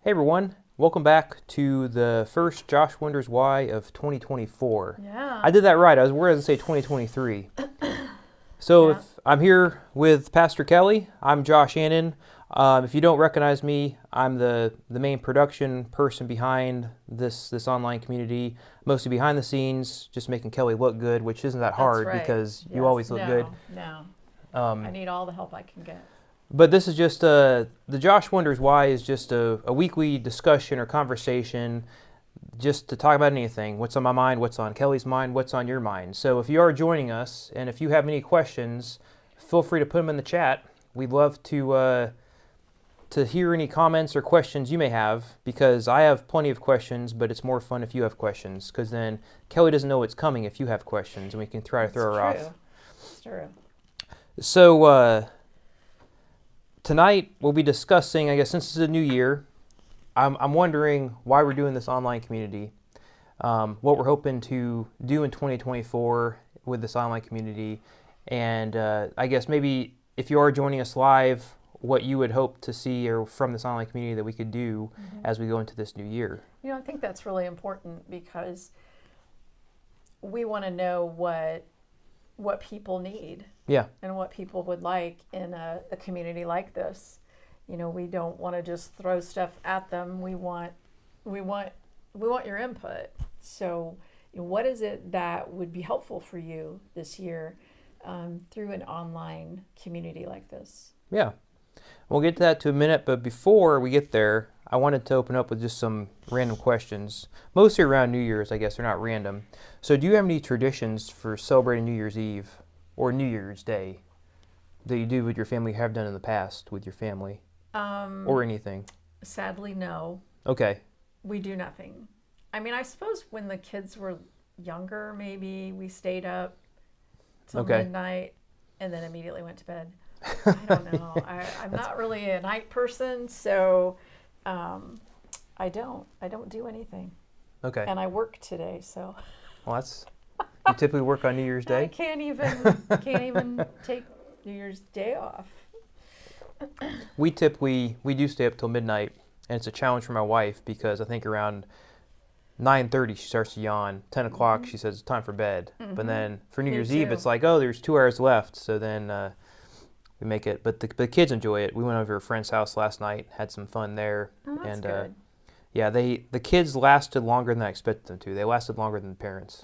Hey everyone, welcome back to the first Josh Wonders Why of 2024. I Yeah. did that right. I was worried to say 2023. So Yeah. if I'm here with Pastor Kelly, I'm Josh Annan. If you don't recognize me, I'm the main production person behind this online community, mostly behind the scenes, just making Kelly look good, which isn't that That's hard right. because you Yes. always look good. No. I Um, need all the help I can get. But this is just the Josh Wonders Why is just a weekly discussion or conversation just to talk about anything. What's on my mind, what's on Kelly's mind, what's on your mind. So if you are joining us and if you have any questions, feel free to put them in the chat. We'd love to hear any comments or questions you may have because I have plenty of questions, but it's more fun if you have questions because then Kelly doesn't know what's coming if you have questions and we can try to It's throw her off. true. It's true. So tonight we'll be discussing, I guess since it's a new year, I'm wondering why we're doing this online community, what we're hoping to do in 2024 with this online community, and I guess maybe if you are joining us live, what you would hope to see or from this online community that we could do as we go into this new year. I think that's really important because we want to know what people need Yeah, and what people would like in a community like this. We don't want to just throw stuff at them. We want your input. So, what is it that would be helpful for you this year through an online community like this? yeah. We'll get to that to a minute, but before we get there, I wanted to open up with just some random questions, mostly around New Year's, I guess. They're not random. So, do you have any traditions for celebrating New Year's Eve or New Year's Day that you do with your family, have done in the past with your family, Um, or anything? Sadly, no. Okay, We do nothing. I mean, I suppose when the kids were younger, maybe we stayed up till okay. midnight and then immediately went to bed. I don't know. I'm That's not really a night person, so um, I don't do anything. okay. And I work today, so Well, that's you typically work on New Year's I Day. can't even take New Year's Day off. We do stay up till midnight, and it's a challenge for my wife because I think around 9:30 she starts to yawn. 10 o'clock Hmm. she says it's time for bed. But Hmm. then for New Me Year's Eve too. it's like, oh, there's 2 hours left. So then we make it. But the kids enjoy it. We went over to a friend's house last night, had some fun there, Oh, that's and good. yeah, the kids lasted longer than I expected them to. They lasted longer than the parents.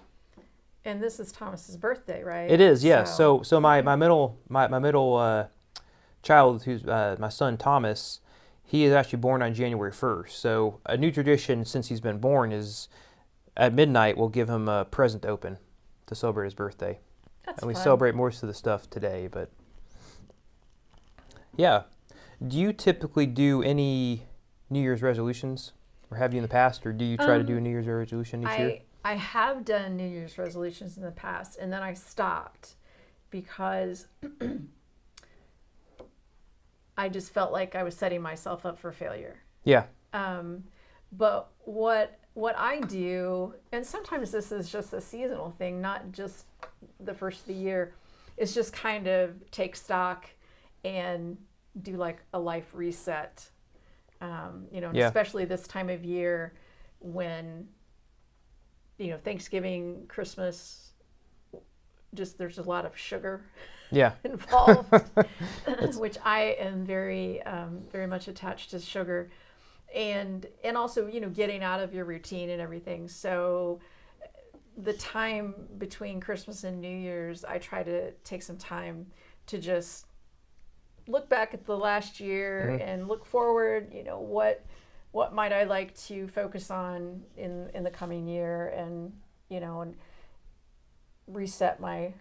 And this is Thomas's birthday, It right? is, yes. So, So my middle child, who's my son Thomas, he is actually born on January 1st. So a new tradition since he's been born is at midnight we'll give him a present to open to celebrate his birthday, that's and we fun. celebrate most of the stuff today. But yeah, do you typically do any New Year's resolutions, or have you in the past, or do you try to do a Um, New Year's resolution each year? I have done New Year's resolutions in the past, and then I stopped because I just felt like I was setting myself up for failure. Yeah, Um, but what I do, and sometimes this is just a seasonal thing, not just the first of the year, is just kind of take stock and do like a life reset. And yeah, especially this time of year when Thanksgiving, Christmas, just there's a lot of sugar yeah. involved, That's which I am very much attached to sugar, and also getting out of your routine and everything. So the time between Christmas and New Year's, I try to take some time to just look back at the last year mhm. and look forward. What might I like to focus on in the coming year, and reset my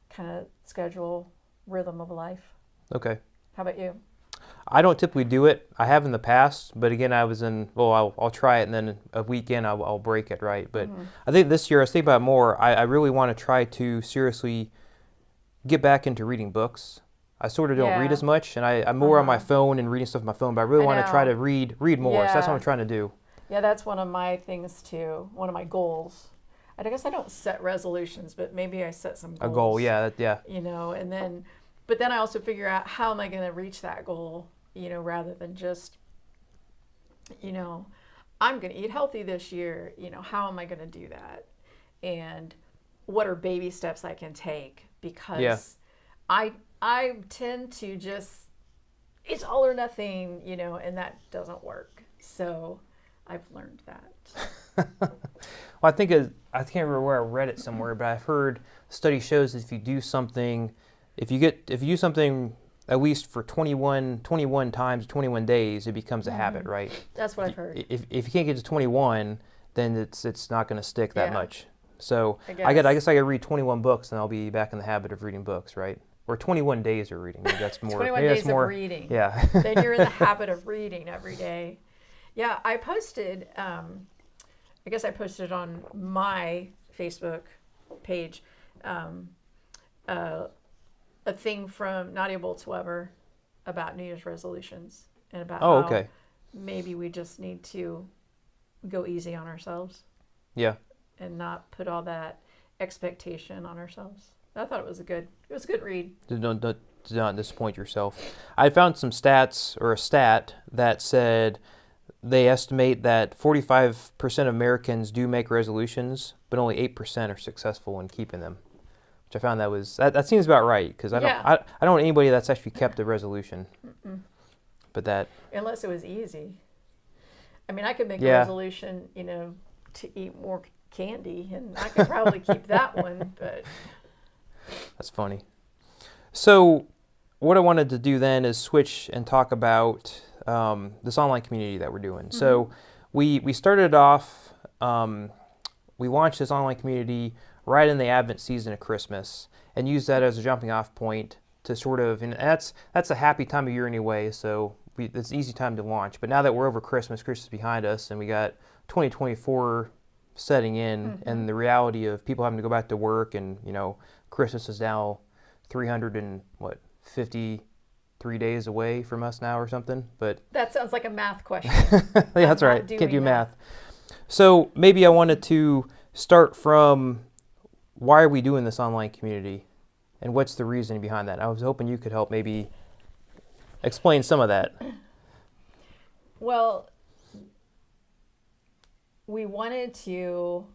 kind of schedule rhythm of life. Okay. How about you? I don't typically do it. I have in the past, but again, well, I'll try it and then a weekend I'll break it, right? But Hmm. I think this year, I was thinking about it more, I really want to try to seriously get back into reading books. I sort of don't read Yeah. as much, and I'm more on my Uh-huh. phone and reading stuff on my phone, but I really I want to try know. to read more. So that's what I'm Yeah. trying to do. Yeah, that's one of my things too. One of my goals. I guess I don't set resolutions, but maybe I set some A goal, goals, yeah, yeah, and then I also figure out how am I going to reach that goal, rather than just you know, I'm going to eat healthy this year. You know, how am I going to do that? And what are baby steps I can take? Yeah. Because I tend to just, it's all or nothing, you know, and that doesn't work. So I've learned that. Well, I can't remember where I read it somewhere, but I've heard study shows that if you do something, if you do something at least for 21 times, 21 days, it becomes a habit, right? That's what I've heard. If you can't get to 21, then it's not going to stick that Yeah. much. So I guess I could read 21 books and I'll be back in the habit of reading books, right? Or 21 days of reading. Maybe that's more. 21 maybe days that's more, of reading. Yeah. Then you're in the habit of reading every day. Yeah, I posted, I guess I posted on my Facebook page a thing from Nadia Bolz-Weber about New Year's resolutions and about Oh, how okay. maybe we just need to go easy on ourselves Yeah. and not put all that expectation on ourselves. I thought it was a good read. Do not disappoint yourself. I found some stats or a stat that said they estimate that 45% of Americans do make resolutions, but only 8% are successful in keeping them. Which I found that seems about right, because I don't know anybody that's actually kept a resolution. But that, Unless it was easy. I mean, I could make a Yeah. resolution, you know, to eat more candy, and I could probably keep that one, but that's funny. So what I wanted to do then is switch and talk about this online community that we're doing. So we started off, we launched this online community right in the Advent season of Christmas and used that as a jumping off point to sort of, and that's a happy time of year anyway, so it's an easy time to launch. But now that we're over Christmas is behind us, and we got 2024 setting in, and the reality of people having to go back to work, and you know, Christmas is now 53 days away from us now or something. But that sounds like a math question. yeah, that's I'm right. not doing Can't do that. math. So maybe I wanted to start from why are we doing this online community, and what's the reasoning behind that? I was hoping you could help maybe explain some of that. Well, we wanted to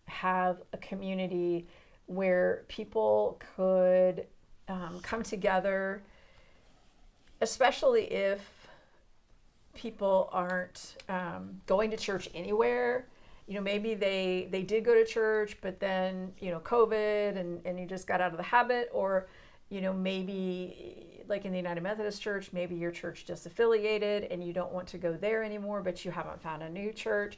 have a community where people could come together, especially if people aren't going to church anywhere. You know, maybe they did go to church, but then, you know, COVID and you just got out of the habit, or, you know, maybe like in the United Methodist Church, maybe your church just affiliated and you don't want to go there anymore, but you haven't found a new church.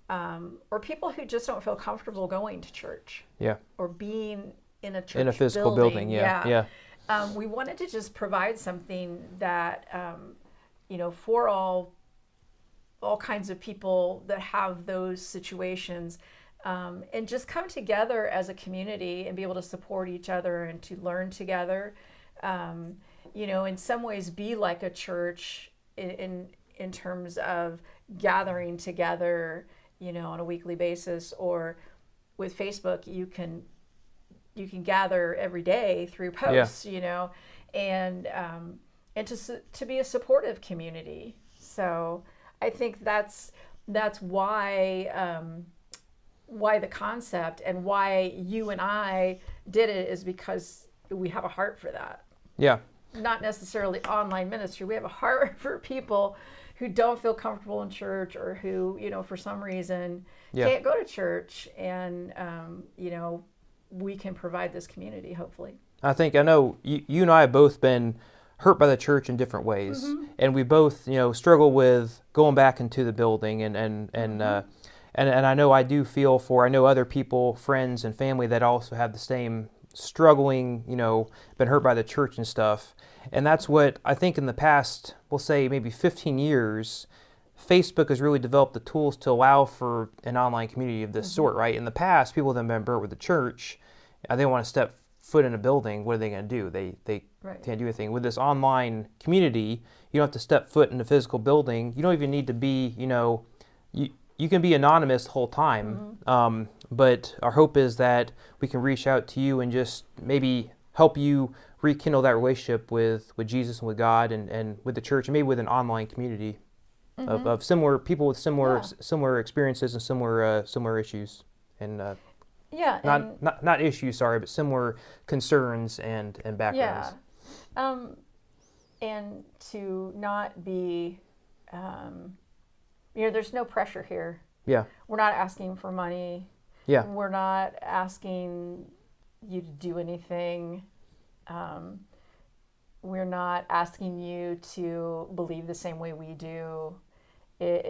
Or people who just don't feel comfortable going to church. Yeah. Or being in a church In a physical building. Yeah. We wanted to just provide something that, you know, for all kinds of people that have those situations, and just come together as a community and be able to support each other and to learn together. You know, in some ways be like a church in terms of gathering together, you know, on a weekly basis, or with Facebook, you can gather every day through posts, you know, and to be a supportive community. So I think that's why the concept and why you and I did it is because we have a heart for that. Yeah. Not necessarily online ministry. We have a heart for people who don't feel comfortable in church, or who, you know, for some reason can't go to church, and you know, we can provide this community, hopefully. I know you and I have both been hurt by the church in different ways, and we both, you know, struggle with going back into the building, and I know I do feel for, I know other people, friends and family that also have the same struggling, you know, been hurt by the church and stuff. And that's what I think in the past, we'll say maybe 15 years, Facebook has really developed the tools to allow for an online community of this sort, right? In the past, people that have been burnt with the church, they don't want to step foot in a building. What are they going to do? They can't do anything. With this online community, you don't have to step foot in a physical building. You don't even need to be, you know, you can be anonymous the whole time. But our hope is that we can reach out to you and just maybe help you rekindle that relationship with Jesus and with God, and with the church, and maybe with an online community. of similar people with similar Yeah. similar experiences and similar issues, and Yeah, and not issues, sorry, but similar concerns and yeah, backgrounds. and to not be, there's no pressure here. Yeah, We're not asking for money. yeah, We're not asking you to do anything. We're not asking you to believe the same way we do. We're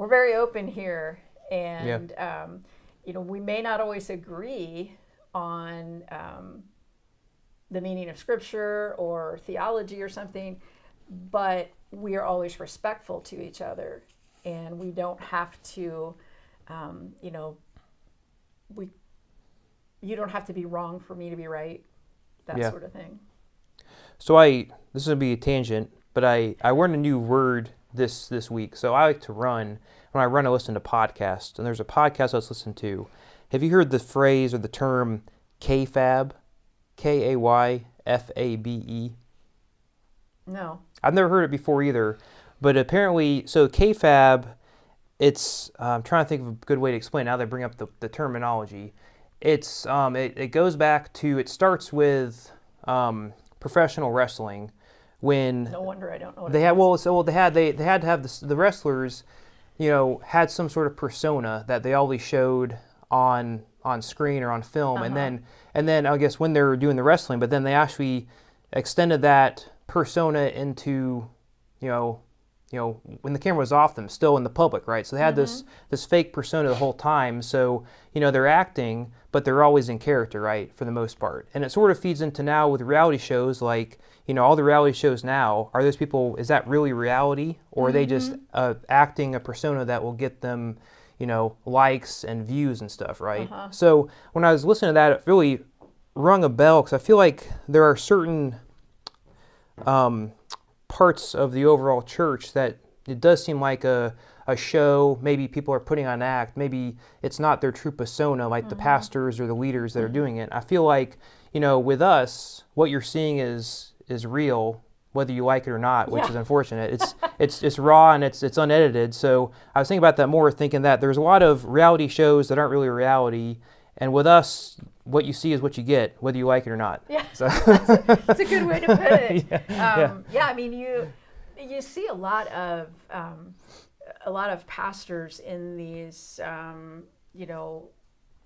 very open here, and we may not always agree on the meaning of scripture or theology or something, but we are always respectful to each other, and we don't have to, you don't have to be wrong for me to be right, that Yeah. sort of thing. So this would be a tangent, but I learned a new word this week. So I like to run. When I run, I listen to podcasts, and there's a podcast I was listening to. Have you heard the phrase or the term KFAB? KAYFABE? No. I've never heard it before either, but apparently, so KFAB, it's, I'm trying to think of a good way to explain it now that I bring up the terminology. It's, it goes back to, it starts with professional wrestling when No wonder I don't know what they it had, is. well, so they had to have the wrestlers, had some sort of persona that they always showed on screen or on film, and then I guess when they were doing the wrestling, but then they actually extended that persona into, when the camera was off them, still in the public, right? So they had this fake persona the whole time. So they're acting, but they're always in character, right, for the most part. And it sort of feeds into now with reality shows, like all the reality shows now. Are those people? Is that really reality, or are they just acting a persona that will get them, likes and views and stuff, right? So when I was listening to that, it really rung a bell because I feel like there are certain parts of the overall church that it does seem like a show. Maybe people are putting on an act. Maybe it's not their true persona, like the pastors or the leaders that are doing it. I feel like, with us, what you're seeing is real, whether you like it or not, which is unfortunate. It's raw and it's unedited. So I was thinking about that more, thinking that there's a lot of reality shows that aren't really reality, and with us, what you see is what you get, whether you like it or not. Yeah, So. that's a good way to put it. Yeah. I mean, you see a lot of pastors in these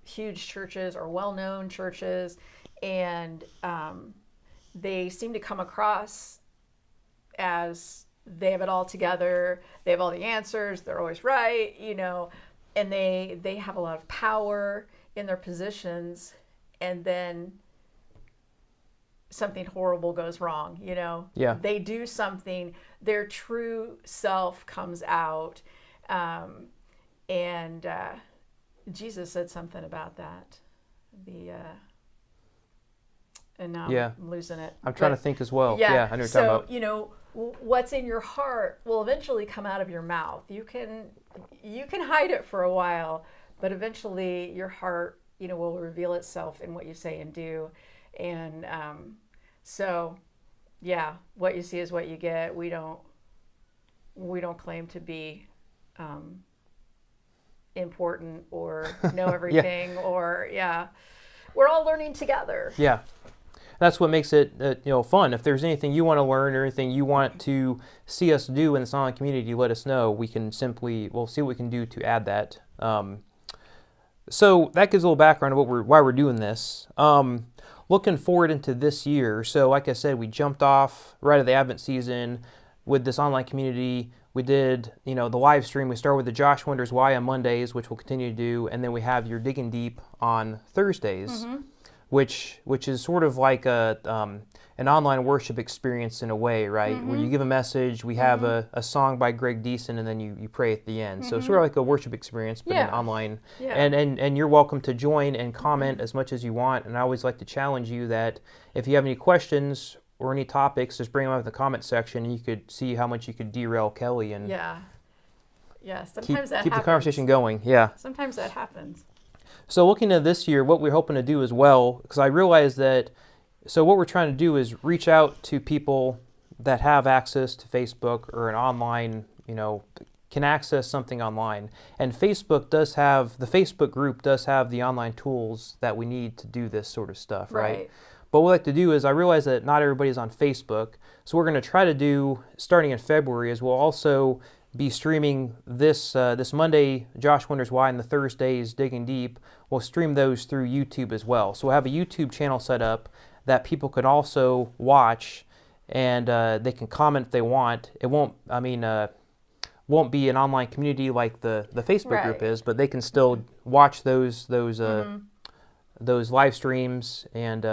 huge churches or well-known churches, and they seem to come across as they have it all together, they have all the answers, they're always right, and they have a lot of power in their positions, and then something horrible goes wrong, Yeah. They do something, their true self comes out, and Jesus said something about that. And now I'm losing it. I'm trying to think as well. Yeah, I know what you're talking about. What's in your heart will eventually come out of your mouth. You can hide it for a while, but eventually your heart, will reveal itself in what you say and do. And what you see is what you get. We don't claim to be important or know everything we're all learning together. Yeah. That's what makes it fun. If there's anything you want to learn or anything you want to see us do in the online community, let us know. We'll see what we can do to add that. So that gives a little background of why we're doing this. Looking forward into this year. So like I said, we jumped off right at the Advent season with this online community. We did, the live stream. We started with the Josh Wonders Why on Mondays, which we'll continue to do, and then we have your Digging Deep on Thursdays. Which is sort of like an online worship experience in a way, right? Where you give a message, we have a song by Greg Deason, and then you pray at the end. So it's sort of like a worship experience, but in online. Yeah. And you're welcome to join and comment as much as you want. And I always like to challenge you that if you have any questions or any topics, just bring them up in the comment section, and you could see how much you could derail Kelly and sometimes keep the conversation going. Yeah. Sometimes that happens. So looking at this year, what we're hoping to do as well, because I realize that, so what we're trying to do is reach out to people that have access to Facebook or an online, can access something online. And the Facebook group does have the online tools that we need to do this sort of stuff, right? But what we like to do is, I realize that not everybody's on Facebook, so what we're going to try to do starting in February is we'll also be streaming this Monday, Josh Wonders Why, and the Thursdays, Digging Deep. We'll stream those through YouTube as well. So we'll have a YouTube channel set up that people can also watch, and they can comment if they want. It won't be an online community like the Facebook group is, but they can still watch those live streams, and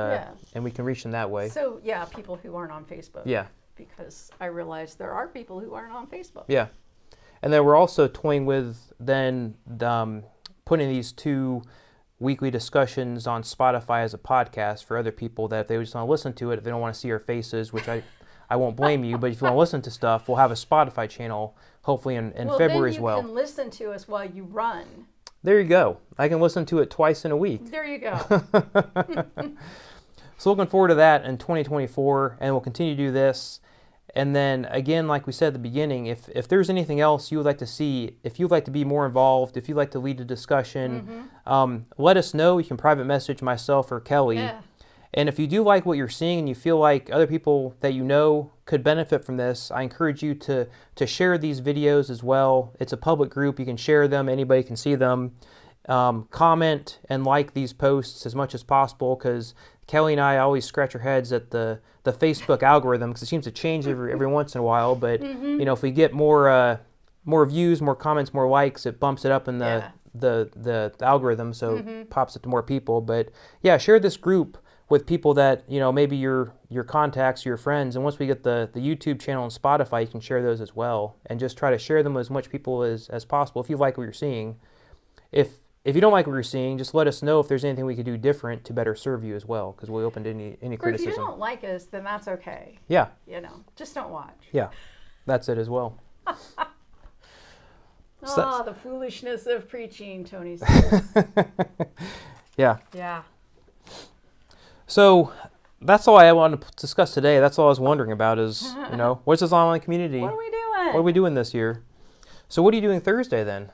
we can reach them that way. So yeah, people who aren't on Facebook. Yeah. Because I realize there are people who aren't on Facebook. Yeah. And then we're also toying with putting these 2 weekly discussions on Spotify as a podcast for other people, that if they just want to listen to it, if they don't want to see our faces, which I won't blame you, but if you want to listen to stuff, we'll have a Spotify channel hopefully in February as well. Then you can listen to us while you run. There you go. I can listen to it twice in a week. There you go. So looking forward to that in 2024, and we'll continue to do this. And then again, like we said at the beginning, if there's anything else you would like to see, if you'd like to be more involved, if you'd like to lead a discussion, let us know. You can private message myself or Kelly. Yeah. And if you do like what you're seeing and you feel like other people that you know could benefit from this, I encourage you to share these videos as well. It's a public group. You can share them. Anybody can see them. Comment and like these posts as much as possible, because Kelly and I always scratch our heads at the Facebook algorithm, because it seems to change every once in a while. But if we get more views, more comments, more likes, it bumps it up in the algorithm, so it pops it to more people. But yeah, share this group with people that maybe your contacts, your friends. And once we get the YouTube channel and Spotify, you can share those as well, and just try to share them with as much people as possible if you like what you're seeing. If you don't like what you're seeing, just let us know if there's anything we could do different to better serve you as well, because we're open to any criticism. If you don't like us, then that's okay. Yeah. Just don't watch. Yeah, that's it as well. The foolishness of preaching, Tony says. Yeah. Yeah. So that's all I wanted to discuss today. That's all I was wondering about is, what's this online community? What are we doing? What are we doing this year? So what are you doing Thursday then?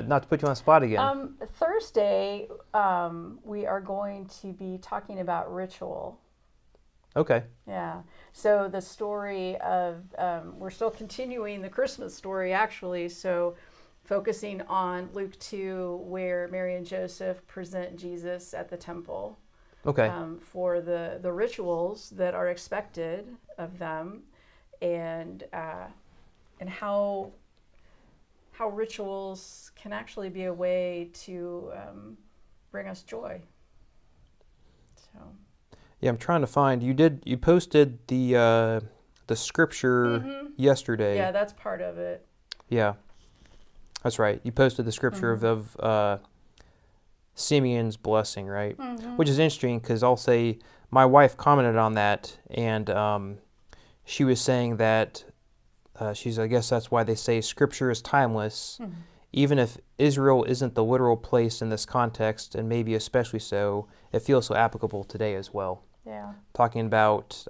Not to put you on the spot again. Thursday, we are going to be talking about ritual. Okay. Yeah. So the story of, we're still continuing the Christmas story, actually. So focusing on Luke 2, where Mary and Joseph present Jesus at the temple. Okay. For the rituals that are expected of them, and how rituals can actually be a way to bring us joy. So. Yeah, I'm trying to find. You posted the scripture yesterday. Yeah, that's part of it. Yeah, that's right. You posted the scripture of Simeon's blessing, right? Which is interesting, because I'll say my wife commented on that, and she was saying that I guess that's why they say scripture is timeless, even if Israel isn't the literal place in this context, and maybe especially so, it feels so applicable today as well. Yeah. Talking about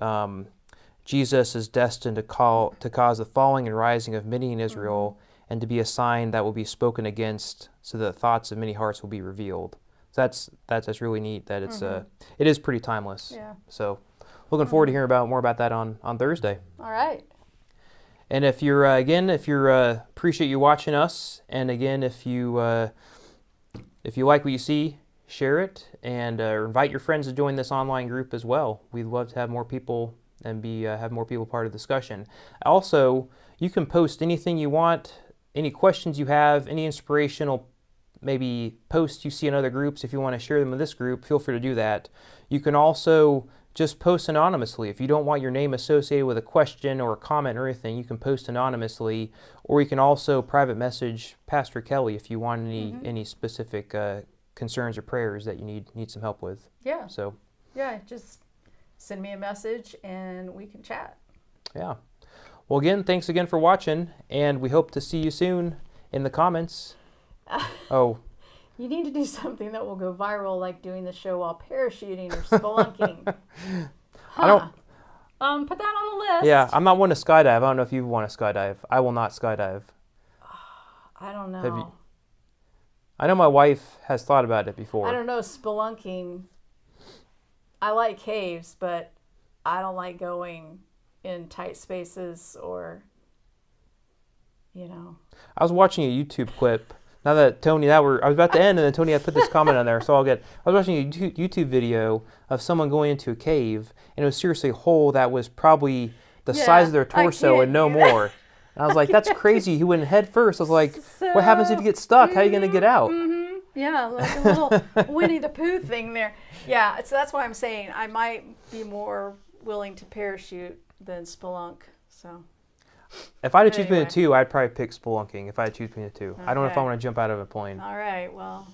Jesus is destined to cause the falling and rising of many in Israel, and to be a sign that will be spoken against, so that the thoughts of many hearts will be revealed. So that's really neat. That it is pretty timeless. Yeah. So looking forward to hearing more about that on Thursday. All right. And if you're appreciate you watching us, and again, if you like what you see, share it, and invite your friends to join this online group as well. We'd love to have more people and have more people part of the discussion. Also, you can post anything you want, any questions you have, any inspirational maybe posts you see in other groups. If you want to share them in this group, feel free to do that. You can also just post anonymously. If you don't want your name associated with a question or a comment or anything, you can post anonymously, or you can also private message Pastor Kelly if you want any specific concerns or prayers that you need some help with. Yeah. So. Yeah, just send me a message and we can chat. Yeah. Well, again, thanks again for watching, and we hope to see you soon in the comments. Oh. You need to do something that will go viral, like doing the show while parachuting or spelunking. I Put that on the list. Yeah, I'm not one to skydive. I don't know if you want to skydive. I will not skydive. I don't know. Have you- I know my wife has thought about it before. I don't know, spelunking. I like caves, but I don't like going in tight spaces or, you know. I was watching a YouTube clip. Now that Tony, I was about to end, and then Tony had put this comment on there, so I'll get. I was watching a YouTube video of someone going into a cave, and it was seriously a hole that was probably the size of their I torso can't and no do that. more. And I was like, that's crazy. He went head first. I was like, what happens if you get stuck? How are you going to get out? Yeah, like a little Winnie the Pooh thing there. Yeah, so that's why I'm saying I might be more willing to parachute than spelunk. So If I had to choose between Anyway. the two, I'd probably pick spelunking if I had to choose between the two. I don't know if I Okay. want to jump out of a plane. all right, well,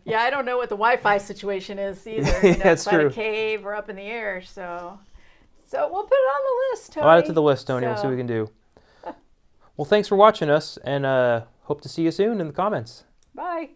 yeah, I don't know what the Wi-Fi situation is either. You know, That's inside true. a cave or up in the air. So we'll put it on the list, Tony. I'll add it to the list, Tony. We'll see So- what we can do. Well, thanks for watching us, and hope to see you soon in the comments. Bye.